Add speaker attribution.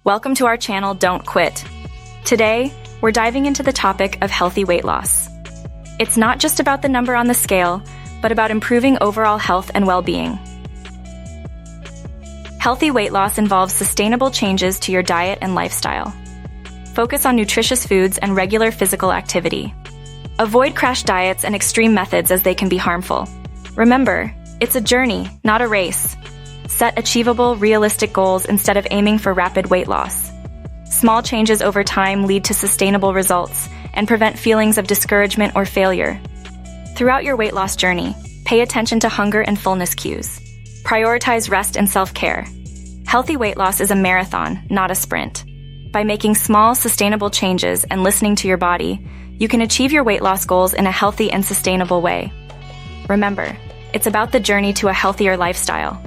Speaker 1: Welcome to our channel, Don't Quit. Today, we're diving into the topic of healthy weight loss. It's not just about the number on the scale, but about improving overall health and well-being. Healthy weight loss involves sustainable changes to your diet and lifestyle. Focus on nutritious foods and regular physical activity. Avoid crash diets and extreme methods as they can be harmful. Remember, it's a journey, not a race. Set achievable, realistic goals instead of aiming for rapid weight loss. Small changes over time lead to sustainable results and prevent feelings of discouragement or failure. Throughout your weight loss journey, pay attention to hunger and fullness cues. Prioritize rest and self-care. Healthy weight loss is a marathon, not a sprint. By making small, sustainable changes and listening to your body, you can achieve your weight loss goals in a healthy and sustainable way. Remember, it's about the journey to a healthier lifestyle.